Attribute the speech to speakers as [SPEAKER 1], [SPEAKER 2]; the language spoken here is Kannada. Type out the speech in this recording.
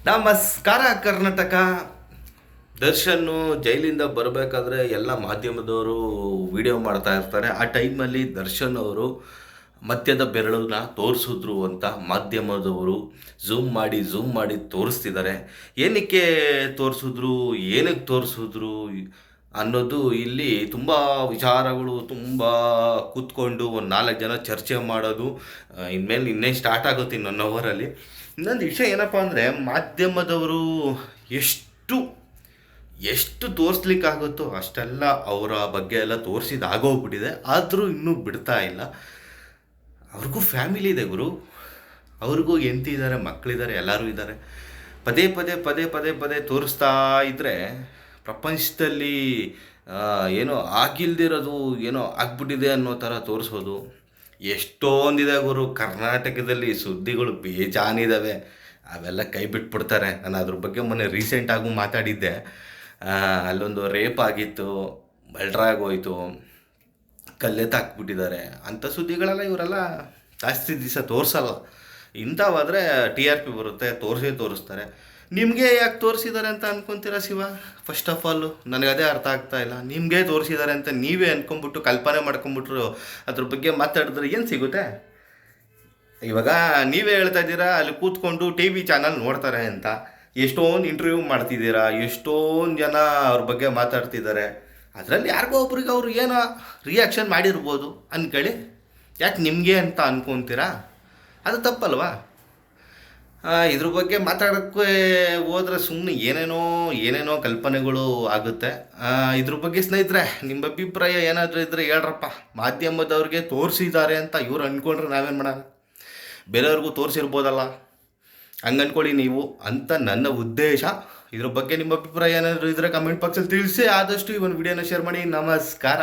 [SPEAKER 1] ನಮಸ್ಕಾರ ಕರ್ನಾಟಕ. ದರ್ಶನ್ ಜೈಲಿಂದ ಬರಬೇಕಾದ್ರೆ ಎಲ್ಲ ಮಾಧ್ಯಮದವರು ವಿಡಿಯೋ ಮಾಡ್ತಾ ಇರ್ತಾರೆ. ಆ ಟೈಮಲ್ಲಿ ದರ್ಶನ್ ಅವರು ಮಧ್ಯದ ಬೆರಳನ್ನ ತೋರಿಸಿದ್ರು ಅಂತ ಮಾಧ್ಯಮದವರು ಝೂಮ್ ಮಾಡಿ ತೋರಿಸ್ತಿದ್ದಾರೆ. ಏನಕ್ಕೆ ತೋರಿಸಿದ್ರು, ಏನಕ್ಕೆ ತೋರಿಸಿದ್ರು ಅನ್ನೋದು ಇಲ್ಲಿ ತುಂಬ ವಿಚಾರಗಳು, ತುಂಬ ಕೂತ್ಕೊಂಡು ಒಂದು 4 ಜನ ಚರ್ಚೆ ಮಾಡೋದು. ಇನ್ಮೇಲೆ ಇನ್ನೇನು ಸ್ಟಾರ್ಟ್ ಆಗುತ್ತೆ ಇನ್ನೊಂದು ಅವರಲ್ಲಿ. ಇನ್ನೊಂದು ವಿಷಯ ಏನಪ್ಪ ಅಂದರೆ, ಮಾಧ್ಯಮದವರು ಎಷ್ಟು ತೋರಿಸ್ಲಿಕ್ಕಾಗುತ್ತೋ ಅಷ್ಟೆಲ್ಲ ಅವರ ಬಗ್ಗೆ ಎಲ್ಲ ತೋರಿಸಿದಾಗೋಗ್ಬಿಟ್ಟಿದೆ. ಆದರೂ ಇನ್ನೂ ಬಿಡ್ತಾ ಇಲ್ಲ. ಅವ್ರಿಗೂ ಫ್ಯಾಮಿಲಿ ಇದೆ ಗುರು, ಅವ್ರಿಗೂ ಹೆಂಡತಿದ್ದಾರೆ, ಮಕ್ಕಳಿದ್ದಾರೆ, ಎಲ್ಲರೂ ಇದ್ದಾರೆ. ಪದೇ ತೋರಿಸ್ತಾ ಇದ್ದರೆ ಪ್ರಪಂಚದಲ್ಲಿ ಏನೋ ಆಗಿಲ್ದಿರೋದು ಏನೋ ಆಗ್ಬಿಟ್ಟಿದೆ ಅನ್ನೋ ಥರ ತೋರಿಸೋದು ಎಷ್ಟೊಂದಿದೆ ಗುರು. ಕರ್ನಾಟಕದಲ್ಲಿ ಸುದ್ದಿಗಳು ಬೇಜಾನಿದ್ದಾವೆ, ಅವೆಲ್ಲ ಕೈ ಬಿಟ್ಬಿಡ್ತಾರೆ. ನಾನು ಅದ್ರ ಬಗ್ಗೆ ಮೊನ್ನೆ ರೀಸೆಂಟಾಗೂ ಮಾತಾಡಿದ್ದೆ. ಅಲ್ಲೊಂದು ರೇಪ್ ಆಗಿತ್ತು, ಮರ್ಡ್ರಾಗೋಯ್ತು, ಕಲ್ಲೆತ್ತಾಕ್ಬಿಟ್ಟಿದ್ದಾರೆ ಅಂಥ ಸುದ್ದಿಗಳೆಲ್ಲ ಇವರೆಲ್ಲ ಜಾಸ್ತಿ ದಿವಸ ತೋರಿಸಲ್ಲ. ಇಂಥವಾದರೆ TRP ಬರುತ್ತೆ, ತೋರಿಸ್ತಾರೆ. ನಿಮಗೆ ಯಾಕೆ ತೋರಿಸಿದ್ದಾರೆ ಅಂತ ಅಂದ್ಕೊತೀರಾ ಶಿವ? ಫಸ್ಟ್ ಆಫ್ ಆಲು ನನಗದೇ ಅರ್ಥ ಆಗ್ತಾ ಇಲ್ಲ. ನಿಮಗೆ ತೋರಿಸಿದ್ದಾರೆ ಅಂತ ನೀವೇ ಅಂದ್ಕೊಂಬಿಟ್ಟು ಕಲ್ಪನೆ ಮಾಡ್ಕೊಂಬಿಟ್ರು ಅದ್ರ ಬಗ್ಗೆ ಮಾತಾಡಿದ್ರೆ ಏನು ಸಿಗುತ್ತೆ? ಇವಾಗ ನೀವೇ ಹೇಳ್ತಾ ಇದ್ದೀರಾ ಅಲ್ಲಿ ಕೂತ್ಕೊಂಡು TV ಚಾನಲ್ ನೋಡ್ತಾರೆ ಅಂತ. ಎಷ್ಟೊಂದು ಇಂಟರ್ವ್ಯೂ ಮಾಡ್ತಿದ್ದೀರಾ, ಎಷ್ಟೊಂದು ಜನ ಅವ್ರ ಬಗ್ಗೆ ಮಾತಾಡ್ತಿದ್ದಾರೆ. ಅದರಲ್ಲಿ ಯಾರಿಗೋ ಒಬ್ರಿಗೆ ಅವರು ಏನೋ ರಿಯಾಕ್ಷನ್ ಮಾಡಿರ್ಬೋದು ಅಂದ್ಕೊಳ್ಳಿ. ಯಾಕೆ ನಿಮಗೆ ಅಂತ ಅಂದ್ಕೊತೀರಾ? ಅದು ತಪ್ಪಲ್ವಾ? ಇದ್ರ ಬಗ್ಗೆ ಮಾತಾಡೋಕ್ಕೆ ಹೋದರೆ ಸುಮ್ಮನೆ ಏನೇನೋ ಕಲ್ಪನೆಗಳು ಆಗುತ್ತೆ. ಇದ್ರ ಬಗ್ಗೆ ಸ್ನೇಹಿತರೆ ನಿಮ್ಮ ಅಭಿಪ್ರಾಯ ಏನಾದರೂ ಇದ್ದರೆ ಹೇಳ್ರಪ್ಪ. ಮಾಧ್ಯಮದವ್ರಿಗೆ ತೋರಿಸಿದ್ದಾರೆ ಅಂತ ಇವ್ರು ಅಂದ್ಕೊಂಡ್ರೆ ನಾವೇನು ಮಾಡೋಣ? ಬೇರೆಯವ್ರಿಗೂ ತೋರಿಸಿರ್ಬೋದಲ್ಲ, ಹಂಗೆ ಅಂದ್ಕೊಳ್ಳಿ ನೀವು ಅಂತ ನನ್ನ ಉದ್ದೇಶ. ಇದ್ರ ಬಗ್ಗೆ ನಿಮ್ಮ ಅಭಿಪ್ರಾಯ ಏನಾದರೂ ಇದ್ದರೆ ಕಮೆಂಟ್ ಬಾಕ್ಸಲ್ಲಿ ತಿಳಿಸಿ. ಆದಷ್ಟು ಈ ಒಂದು ವಿಡಿಯೋನ ಶೇರ್ ಮಾಡಿ. ನಮಸ್ಕಾರ.